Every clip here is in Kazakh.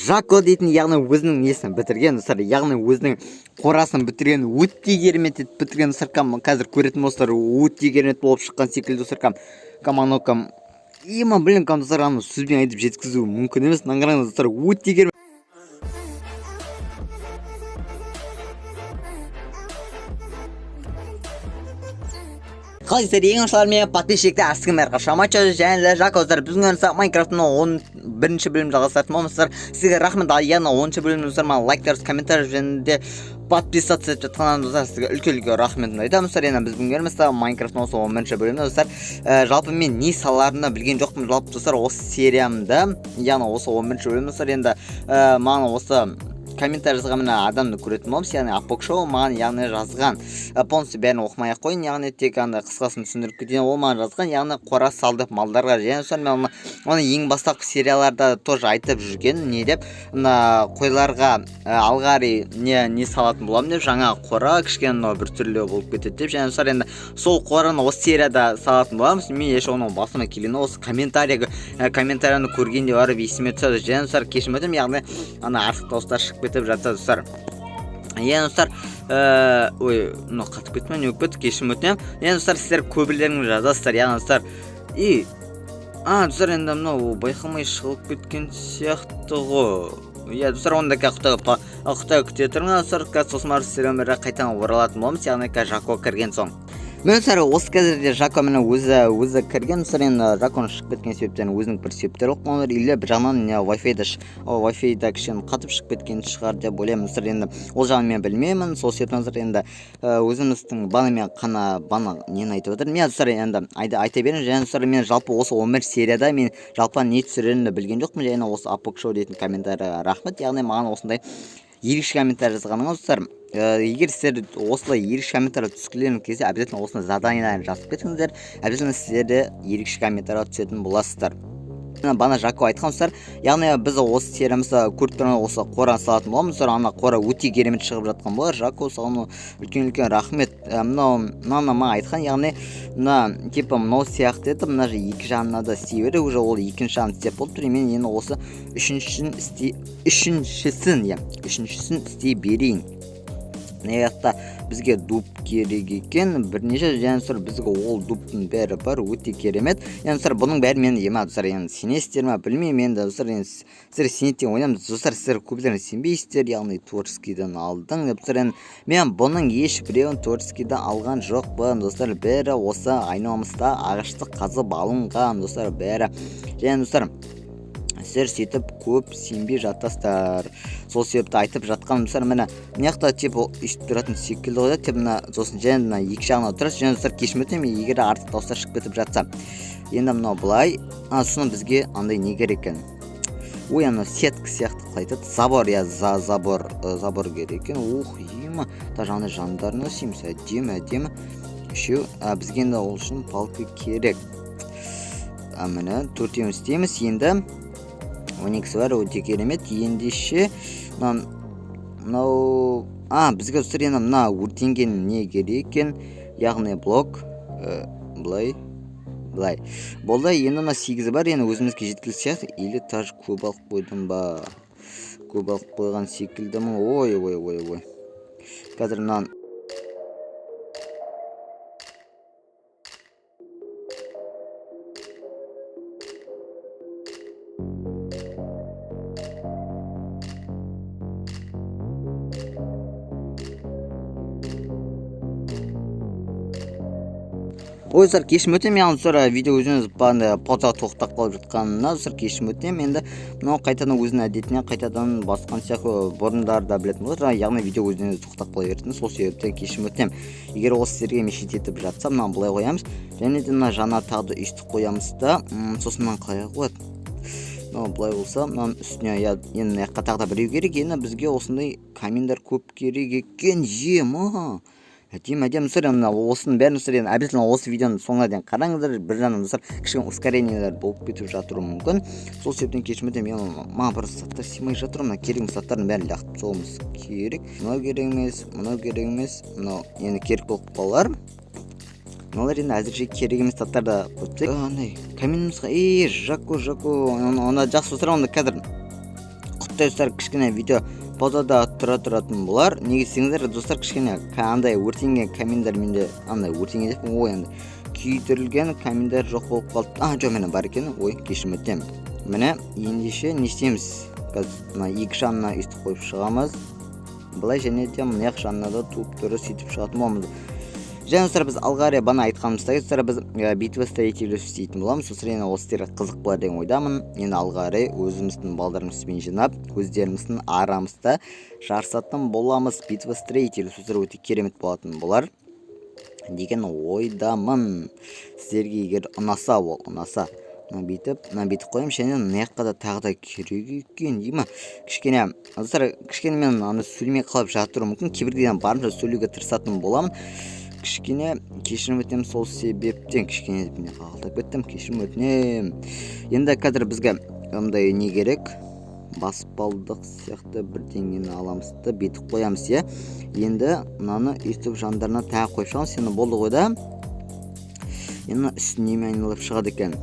Жако дейтін, яғни өзінің несін бітірген, достар, яғни өзінің қорасын бітірген, өтте керемет етіп бітірген, достар, қазір көретін достар, өтте керемет болып шыққан секілді, достар, анау ема білін, достар, сөзбен айтып жеткізу мүмкін емес, наңғараңыз, достар, өтте керемет. Қалайсыздар, ең ашылар мен подписчикті асығым әрқаша матчады және де Жакоздар біздің өрінсі Майнкрафтың 11-ші бөлім жалғастыратын болмастар. Сізге рахмет, яғни 10-ші бөлімнің достар, лайктарыз, комментарий және де подписаться етіп жатқаннан достар, сізге үлкен рахметімді айтамын. Достар, енді біз бүгін көрместі Майнкрафтың осы 11-ші бөлімді достар. Жалпы мен не саларына білген жоқпын, жалпы достар, осы сериямды, яғни осы 11-ші бөлім достар, енді маған осы комментарий жазған мына адамды көретін боламыз, яғни апокшоу маған яғни жазған. Полностью бәрін оқымай-ақ қойын, яғни тек қысқасын түсіндіріп кетейін, ол маған жазған, яғни Қора Салдық малдарға. Және соң мен оны ең бастапқы серияларда тоже айтып жүрген, не деп, мына қойларға алғари не салатын боламын деп, жаңа Қора кішкене бір түрлі болып кетеді деп. Және соң енді сол Қораны осы серияда салатын боламыз. Мен еш оның басыма келген осы комментарияны көргенде барып есіме түседі. Және соң кешірім өтінемін, яғни артық дауыстар шығып кетіп жатса достар. Енді достар, мынау қатып кетті ме, не болып кетті, кешірім өтінемін. Енді достар, сіздер көбілеріңіз жазасыздар, яғни достар, достар, енді мынау байқамай шығып кеткен сияқты ғой. Достар, онда құттай күте тұрыңыз, достар, сосын барып сіздермен бірге қайтадан оралатын боламыз, яғни Жако кірген соң. Мен достар, осы қазірде Жако мені өзі кірген, достар, енді Жаконы шығып кеткен себептен өзінің бір себептері оқымалар, или бір жағынан Wi-Fi-да кішкене қатып шығып кеткен шығар деп ойлаймын, достар, енді ол жағын мен білмеймін, сол себептен достар, енді өзіміздің банымен бана нені айтып отыр. Мен достар, енді айта беремін, және достар, мен жалпы осы 11 серияда мен жалпы не түсірерімді білген жоқпын, және осы апокшоу дейтін комментарийға рахмет, яғни маған осындай ерекше комментарий жазғаныңыз, достар. Егер сіздер осылай ерекше комментарий түскілерің кезде, обязательно осыны заданияларын жазып кетіңіздер, обязательно сіздерде ерекше комментарий түсетін боласыздар. Бана Жако айтқан достар, яғни біз осы сериямызда көріп тұрған осы Қораны салатын боламыз, ана Қора өте керемет шығып жатқан болар. Жако саған үлкен рахмет. Мына айтқан, яғни мынау сияқты етіп, мына екі жағына да істей берді, уже ол екінші жағын істеп болып тұр. Мен енді осы үшіншісін істей берейін. Неғақта бізге дуб керек екен, бірнеше, және сыр бізге ол дубтың бәрі бар, өте керемет. Енді сыр бұның бәрі мен ема, достар, енді сенесіздер ма, білмеймін, енді достар, сіздер сенеттен ойнамын, достар, сіздер көбілерін сенбейсіздер, яғни творческийден алдың деп, достар, енді мен бұның еш біреуін творческийден алған жоқпын, достар, бәрі осы айналамызда ағашты қазып алынған, достар, бәрі. Және достар, сіздер сөйтіп көп сенбей жатасыздар. Сол себепті айтып жатқан достар, міне мынаяқта өйстіп тұратын секілді ғой, сосын және екі жағына отырасыз, және достар, кешірім өтінемін, егер артық дауыстар шығып кетіп жатса. Енді мынау былай, соны бізге андай не керек екен? Ана сетка сияқты қалайтады. Забор, забор керек екен. Ема, жаңағындай жандарына сүйміз, әдемі. Үшеу, бізге енді ол үшін палка керек. Міне төртеуін істейміз. Енді 12 бар, өте керемет. Ендеше мынау бізге достар, енді мына өртенген не керек екен, яғни блок былай болды. Енді мына 8 бар, енді өзімізге жеткілікті сияқты, или таж көп алып қойдым ба, көп алып қойған секілдімін. Ой. Қазір мынаны достар, кешірім өтінемін, яғни достар, видео өзіңіз паузаға тоқтап қалып жатқанына достар, кешірім өтінемін. Енді мынау қайтадан өзінің әдетіне қайтадан басқан сияқты бұрындарды білетін болар, яғни видео өзіңіз тоқтап қала беретін, сол себептен кешірім өтінемін. Егер осы сіздерге мешет етіп жатса, мынаны былай қоямыз, және де мына жаңа тағы үстіп қоямыз да, сосын мынаны қалай қояды. Мынау былай болса, мынаның үстіне енді тағы да біреу керек, енді бізге осындай камендар көп керек екен. Әдемі, достар, осының бәрін достар, обязательно осы видеоны соңына дейін қараңыздар, бір жағынан достар, кішкене ускорениялар болып кетіп жатыр мүмкін. Сол себептен кешірім өтінемін, маған бір заттар сыймай жатыр, мына керек заттардың бәрін лақтырып тастауымыз керек. Мынау керек емес, мынау енді керек болып қалар. Мыналар енді әзірше керек емес заттарды қойып. Каменімізға, Жако, оны жақсы достар, онда қазір достар кішкене видео паузада тұра тұратын болар. Неге десеңіздер достар кішкене андай өртенген камендар менде андай өртенген деппін ой андай күйдірілген камендар жоқ болып қалды. Жоқ міне бар екен. Ой кешірім өтінемін. Міне ендеше не істейміз? Қазір мына екі жанына өйстіп қойып шығамыз. Былай және де мына жанына да туып тұры сөйтіп шығатын боламыз. Және достар біз алғаре бана айтқанымыздай достар біз битва строительство істейтін боламыз. Сосын осы сіздерге қызық болар деген ойдамын. Енді алғаре өзіміздің балдарымызбен жинап, өздеріміздің арамызда жарысатын боламыз. Битва строительство өте керемет болатын болар деген ойдамын. Сіздерге егер ұнаса ол ұнаса бүйтіп қоямын. Және мына жаққа да тағы да керек екен деймін. Кішкене достар кішкене мен аны сөйлемей қалып жатырмын мүмкін. Кейбірден барынша сөйлеуге тырысатын боламын. Кішкене кешірім өтінемін сол себептен. Кішкене қағылтап кеттім. Кешірім өтінемін. Енді қазір бізге ондай не керек? Баспалдық сияқты бірдеңені аламыз да бүйтіп қоямыз, иә. Енді мынаны өйстіп жандарына тағы қойып шығамыз. Енді болды ғой да. Енді үстіне айналып шығады екен.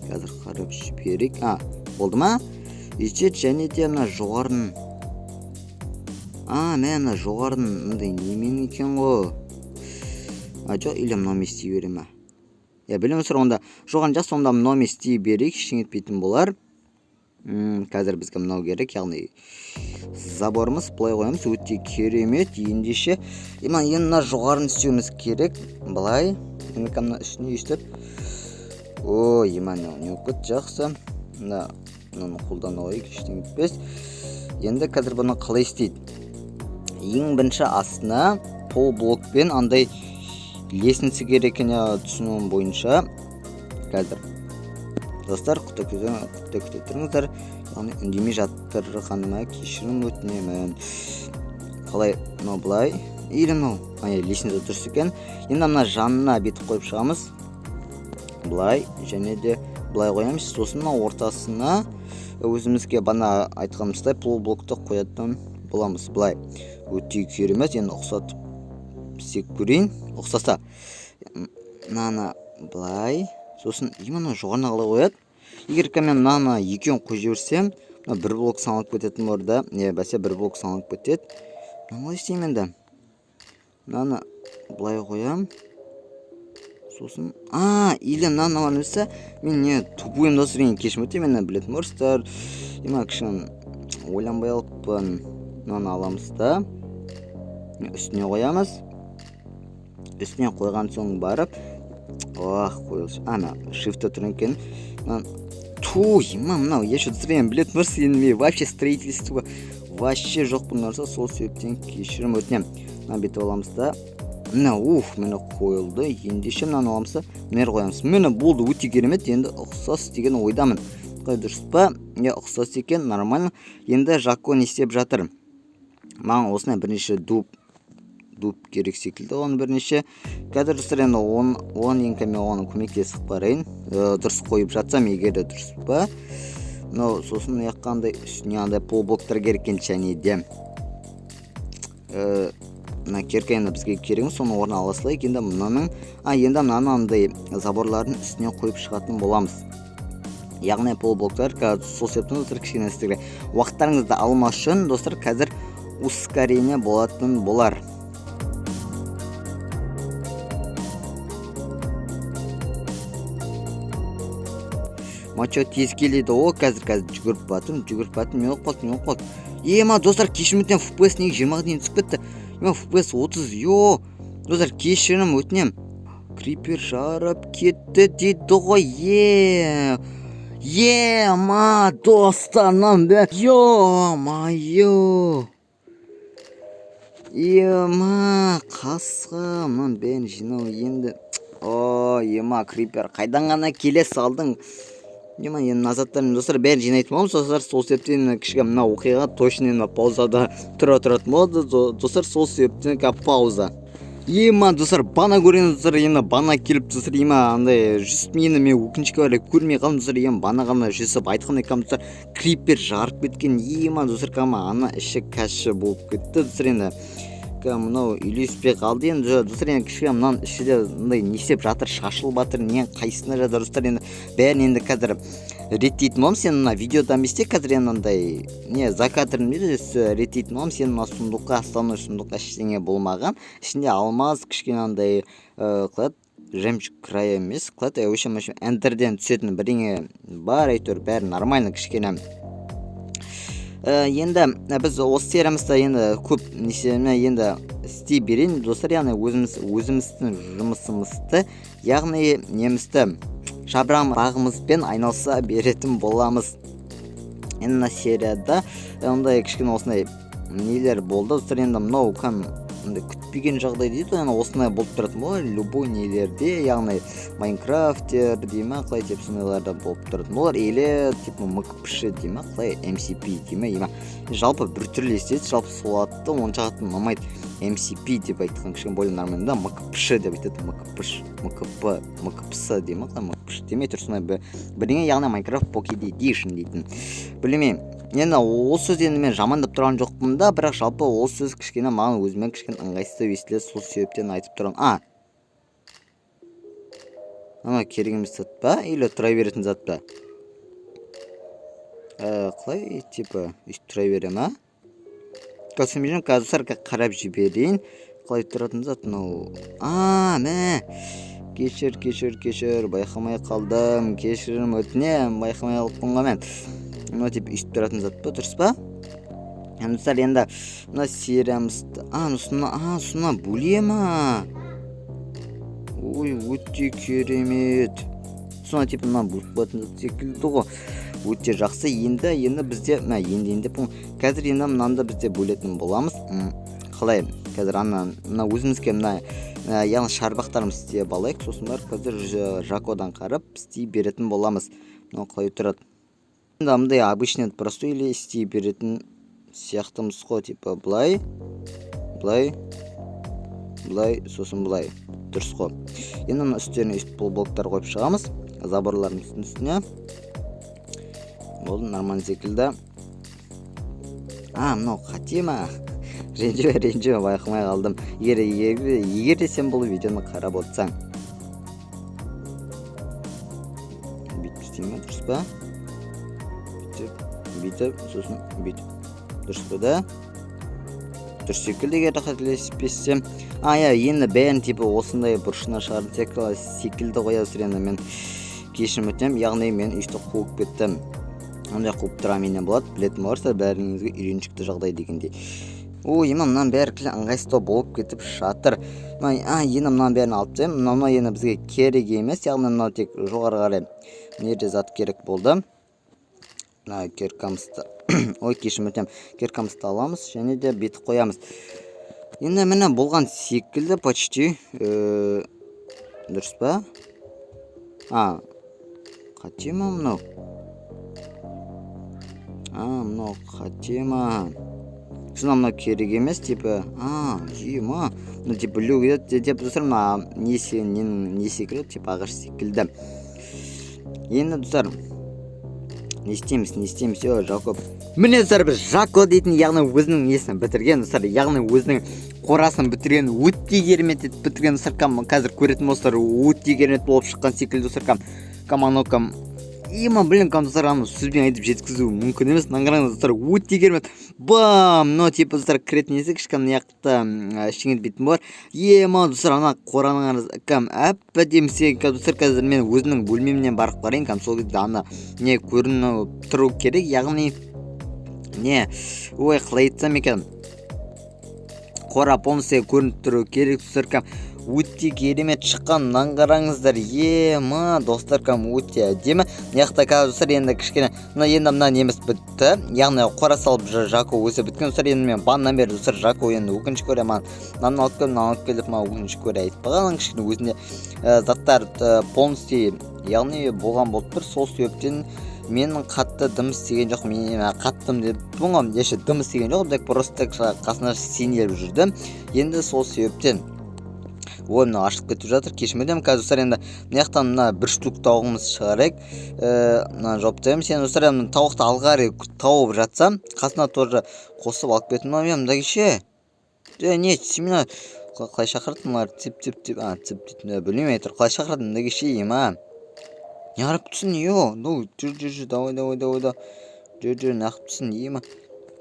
Қазір қарап жіберейік. Болды ма? Өйтет және де мына жоғарын. Мына жоғарын мындай немен екен ғой. Жоқ, или мынау істей бере ма? Білемін сұр, онда жоған жақсы, онда мынау істей берейік, ештеңе етпейтін болар. Қазір бізге мынау керек, яғни заборымыз былай қоямыз, өте керемет. Ендеше, енді мына жоғарын істеуіміз керек. Былай, мына үстіне өйстіп. Не өкіт жақсы. Мынаны қолдана қойып, ештеңе етпес. Енді қазір бұны қалай істейді? Ең бірінші астына пол блокпен андай лестница керек екен, түсінуім бойынша. Қазір достар құтты күтіп яғни үндемей жатырғаныма кешірім өтінемін. Қалай мынау былай или мынау лестница дұрыс екен. Енді мына жанына бетіп қойып шығамыз. Былай және де былай қоямыз. Сосын мына ортасына өзімізге бана айтқанымыздай пол блокты қоятын боламыз. Былай өте керемет. Енді ұқсатып сек көрейін. Ұқсаса мынаны былай, сосын именно жоғарына қалай қояды. Егер мен мынаны екеуін қойып жіберсем, бір блок салынып кететін орда. Бәсе бір блок салынып кетеді. Қалай істеймін енді? Мынаны былай қоям. Сосын или мынаны өсі мен не тупуем достар, кешірім өтінемін. Мені білетін орыстар. Кішін ойланбай алыппын. Мынаны аламыз да үстіне қоямыз. Үстіне қойған соң барып қойылшы. Shift-та тұрын екен. Мынау еші түсірейін білетін бұрс. Енді вообще строительство вообще жоқ бұл нәрсе. Сол себептен кешірім өтінем. Бетіп аламыз да. Мені қойылды. Ендеше мынаны аламыз да мені қоямыз. Мені болды өте керемет. Енді ұқсас деген ойдамын. Қой дұрыс па? Ұқсас екен, нормально. Енді Жако не істеп жатыр? Маған осындай бірнеше дуб керек секілді. Оны бірнеше қазір достар енді оған ең оны көмектесіп қарайын. Дұрыс қойып жатсам егер де дұрыс па? Сосын қандай үстіне андай пол блоктар кереккен және де керкі енді бізге кереміз. Соны орнына аласылайық. Енді мынаны андай заборлардың үстіне қойып шығатын боламыз. Яғни пол блоктар сол себептен достар кішкене істегіле уақыттарыңызды алмас үшін достар қазір ускорение болатын болар. Мачо тез келеді. Қазір жүгіріп батын. Мен оқпалды. Достар кешірім өтінем. FPS неге 20-ға дейін түсіп кетті. FPS 30. Достар кешірім өтінем. Крипер жарып кетті дейді ғой. Достанам бәк. Қасқа. Бән жинау енді. Крипер қайдан ғана келе салдың. Енді назаттарын достар бәрін жинайтын боламыз. Достар сол себептен кішіге мына оқиға точно паузада тұратын болады. Достар сол себептен пауза. Достар бана көрген достар, енді бана келіп достар, андай жүсіп мені мен өкінішке орай көрмей қалдым достар. Бана ғана жүсіп айтқан екенмін достар, крипер жарып кеткен. Достар ана іші кәші болып кетті достар. Енді мынау үйлеспей қалды. Енді достар кішіге мынан ішіде не істеп жатыр, шашылып жатыр, не қайсына жатыр достар. Енді бәрін енді қазір реттейтін боламын, сен мына видеода емес те қазір андай не закадрын реттейтін боламын, сен мына сундукка, основной сундукка ештеңе болмаған, ішінде алмаз кішкене андай қылады, жемчуг края емес қылады, өшем эндерден түсетін бірдеңе бар, әйтеуір бәрі нормально кішкене. Енді біз осы сериямызда енді көп несіне енді істей берейін достар, яғни өзіміздің жұмысымызды, яғни немізді шабрам бағымызбен айналса беретін боламыз. Енді мына серияда ондай кішкене осындай нелер болды достар. Енді мынау күтпеген жағдай дейді, яғни осындай болып тұратын болар любой нелерде, яғни Майнкрафтер дейме, қалай деп сондайларда болып тұратын болар, или типа МКПШ дейме, қалай MCP дейме, жалпы бір түрлі естеді, жалпы сол атты онша қатты ұнамайды. MCP деп айтқан кішкене более нормально, МКПШ деп айтады, МКПС дейме, қалай МКПШ демей тұр, сондай бірдеңе, яғни Майнкрафт Pocket Edition дейтін. Білмеймін. Енді ол сөз енді мен жамандап тұрған жоқпын да, бірақ жалпы ол сөз кішкене маған өзіме кішкене ыңғайсыз естіледі, сол себептен айтып тұрған. Ана керек емес зат па, или тұра беретін зат па? Қалай типа үйтіп тұра берем, Көсімжен қазір қарап жіберейін. Қалай тұратын зат мынау? Мә. Кешір, байқамай қалдым. Кешірім өтінем, байқамай қалыппын ғой мен. Мына тип үйтіп тұратын зат па, дұрыс па? Достар, енді мына сериямызды, сұна бөлема. Ой, өте керемет. Сұна тип мына бөліп қоятын зат секілді ғой. Өте жақсы. Енді бізде, енді қазір енді мынанда бізде бөлетін боламыз. Қалай? Қазір мына өзімізге яғни шарбақтарымыз істей балайық, сосын бар қазір Жакодан қарап істей беретін боламыз. Мынау қалай тұрады? Енді мындай обычный простой или істей беретін сияқтымыз ғой, типа былай, сосын былай. Дұрыс қой. Енді мына үстеріне блоктар қойып шығамыз, заборлардың үстіне. Болды, нормально секілді. Мынау қате ма? Ренжі, байқамай қалдым. Егер де сен бұл видеоны қарап отырсаң, бүйтіп істейме, дұрыс па? Бүйтіп, сосын бүйтіп. Дұрыс па да? Дұрыс секілді егер қателеспесем. Енді бәрін типа осындай бұрышына шығарып секілді қоясыр. Енді мен кешірім өтінем, яғни мен үйшті қуып кеттім. Ондай қуып тұраменен болады, білетін боларса бәріңізге үйреншікті жағдай дегендей. Мынан бәрі ыңғайсыздау болып кетіп жатыр. Енді мынан бәрін алып тастаймын. Мынау енді бізге керек емес, яғни мынау тек жоғары қарай неде зат керек болды. Керкамызды, кешірім өтінем, керкамызды аламыз және де бетіп қоямыз. Енді міне болған секілді почти. Дұрыс па? Қате ма мынау? Мынау қате ма? Шына мынау керек емес, типа, ема, типа, біреу деп достар, не секілді, типа, ағаш секілді. Енді достар, не істейміз, Жако. Міне достар, біз Жако дейтін, яғни өзінің несін бітірген, достар, яғни өзінің қорасын бітірген, өте керемет етіп бітірген, достар, қазір көретін достар, өте керемет болып шыққан секілді, достар, достар, сөзбен айтып жеткізу мүмкін емес. Наңғараңыз достар, өте керемет. Мынау типа достар кіретін есі кішкене мияқты ештеңе етпейтін болар. Достар, қораның әп-әдемі достар, қазір мен өзінің бөлмемнен барып қарайын, сол кезде не көрініп тұру керек, яғни қалай айтсам екен, қора полностью көрініп тұру керек, достар, өте керемет шыққан. Наңғараңыздар, достар, өте әдемі. Яқта достар, енді кішкене мына неміз бітті, яғни қора салып Жако өзі біткен. Достар, енді мен баннан бері достар Жако енді өкінішке орай нанын алып келіп өкінішке орай айтып қалған, кішкене өзінде заттар полностью яғни болған болып тұр. Сол себептен мен қатты дым істеген жоқ, мен қаттым деп бұңғам, еші дым істеген жоқ, дек просто қасына сенеліп жүрдім. Енді сол себептен мына ашылып кетіп жатыр, кешірмедім. Қазір достар, енді мынаяқтан бір штук тауығымыз шығарайық. Жоптаймыз. Енді достар, тауықты алғары тауып жатсам, қасына тоже қосып алып кеттім. Мында кеше. Не, семена қалай шақырдым? Цып білмей айтыр. Қалай шақырдым? Мында кеше ема. Неғарып түсін, жүр, давай, жүр, нақып түсін, ема.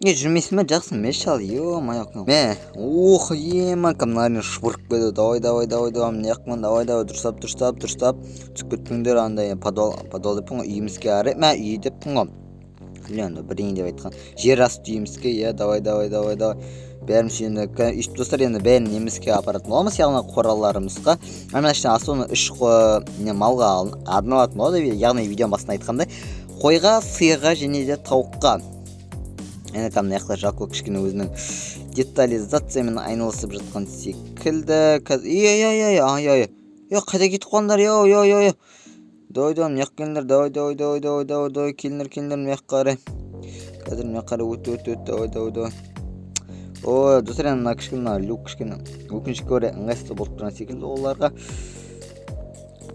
Не жүрмесін ме, жақсын, ме шал, маяқын. Ме, ема, камнарын шпырып кеді, давай, неқман, давай, дұрыстап, түсіп кетпіңдер, андай, подвал депің, үйімізге ары, мә, үй депің, Леонда бірдеңе деп айтқан. Жер асты үйімізге, давай. Бәрін сүйенді, достар енді бәрін немізге апаратын боламыз, яғни қораларымызға. Әмін ішіне асуыны үш малға арналатын болады, яғни видеоның басында айтқандай. Қойға, сиырға және де тауыққа. Әне там наяқта Жако кішкене өзінің детализациямен айналысып жатқан секілді. Қайда кетіп қойыңдар, Давай, мияқ келіңдер, давай, келіңдер, мияқ қары. Қазір мияқ қары өт, давай. Достар, мына кішкене, люк кішкене, өкінішке орай ыңғайсыз болып тұрған секілді оларға.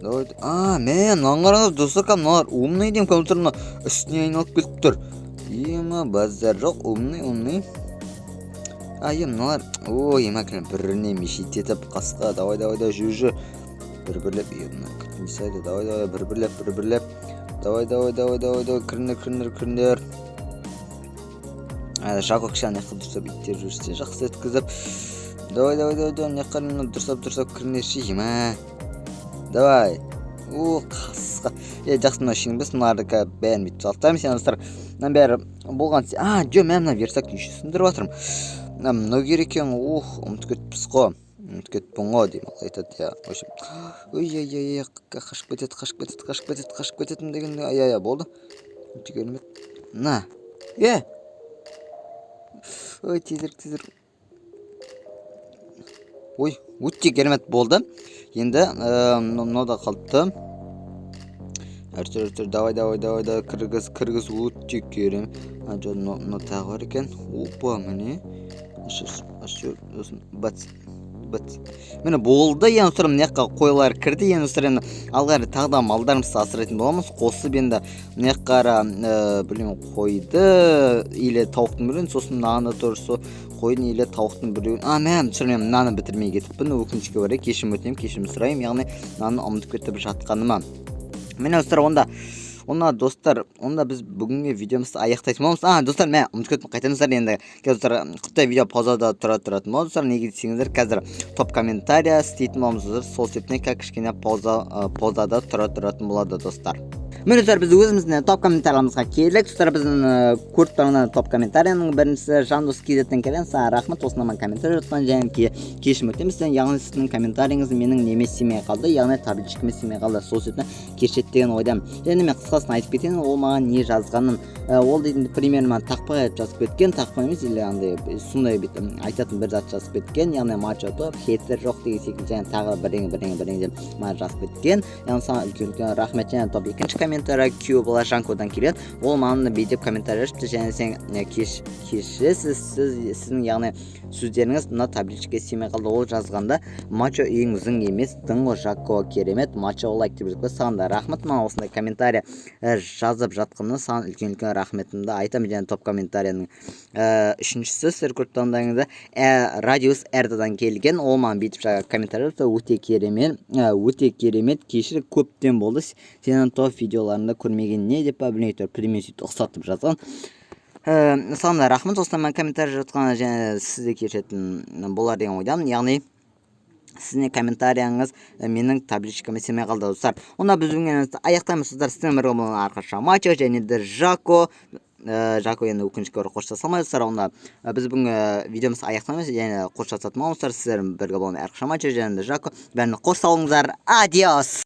Давай, мынаның қараңыз, достар, мыналар умный деймін, компьютердің үстіне айналып келіп тұр. Ема, базар жоқ, умный. Мыналар, біріне мешет етіп қасқа, давай, жүр. Бір-бірлеп, давай, бір-бірлеп. Давай, кіріндер. Жако кішан яқы дұрсап иттер жүрістен жақсы еткізіп. Давай, яқырын дұрсап кіріндерші, ема. Давай. Қасқа. Жақсы мұна шың біз, мұнарды бәрін бітіп салттайым. Сен достар, мұнан бәрі болған сен. Мәміна версак үйшісіндір батырым. Мұнау керек ең, ұмыт көтпіз қо. Кетпін ғой деймін, айтады, қашып кететін дегенде, болды. Өте керемет. На, тезір. Өте керемет болды. Енді, мынау қалыпты. Әртір, давай, кіргіз, өте керемет. Мынау тағы бар екен. Міне. Мені болды, ұстарым неққа қойлар кірді, ұстарым алғары тағда малдарымызды асырайтын боламыз. Қосып енді неққара қойды, или тауықтың біреуін, сосын наны тұрысы қойдың или тауықтың біреуін. Түсірмем, наны бітірмей кетіппін, өкінішке бар, кешім өтінем, кешім сұрайым, яғни наны ұмытып кетіп жатқаныма. Мені ұстар, онда достар, онда біз бүгінгі видеомызды аяқтайтын боламыз. Достар, ұмытып кеттім, қайтаңыздар енді. Достар, құттай видео паузада тұратын боламыз. Достар, неге десеңіздер, қазір топ комментария істейтін боламыз. Сол себептен кішкене паузада тұратын болады, достар. Міне достар, біз өзіміздің топ комментариямызға келдік. Достар, біздің көріп тұрған топ комментарияның біріншісі Жандос Кедеттен келген. Рахмет, осынаман комментарий жатқан және кешім өтеміз. Яғни сіздің комментарийіңіз менің неме семей қалды, яғни табличкіме семей қалды. Сол себептен кешет деген ойдам. Және мен қысқасын айтып кетейін, ол маған не жазғанын. Ол дейтін примерно тақпай жазып кеткен, тақпай емес, или андай сондай айтатын бір зат жазып кеткен, яғни матч отып, хейтер жоқ деген секілді, және тағы бірдеңе деп жазып кеткен. Яғни саған үлкен рахмет. Және топ екінші комментарий Q бола Жанкодан келеді. Ол маған бейдеп комментарий жазыпты, және сен кешіресіз, сіздің яғни сөздеріңіз мына табличке семей қалды. Ол жазғанда матчо үйіңіздің емес, дыңғы Жако керемет, матчо лайк деп жүріп саған да рахмет. Маған осындай комментарий жазып жатқанына саған үлкен рахметімді айтамын. Және топ комментарияның үшіншісі сіздер көріп тұрғандарыңызда радиус әрдадан келген. Ол маған бүйтіп жаңа комментарий жазыпты, өте керемет, кешір көптен болды. Сенің топ видеоларында көрмеген не деп білмейтін премиум сөйтіп ұқсатып жазған. Саған да рахмет, осыдан мен комментарий жатқаны және сізде кешетін болар деген ойдамын. Яғни сіздің комментарияңыз менің табличкаме семей қалды, достар. Онда біз бүгінгі аяқтаймыз, достар. Сізден бірге болған арқаша матчо және де Жако енді өкінішке орай қоштаса алмайды, достар. Онда біз бүгінгі видеомыз аяқтаймыз және қоштасатын боламыз, достар. Сіздер бірге болған арқаша матчо және де Жако. Бәріне қош сау болыңыздар. Адиос.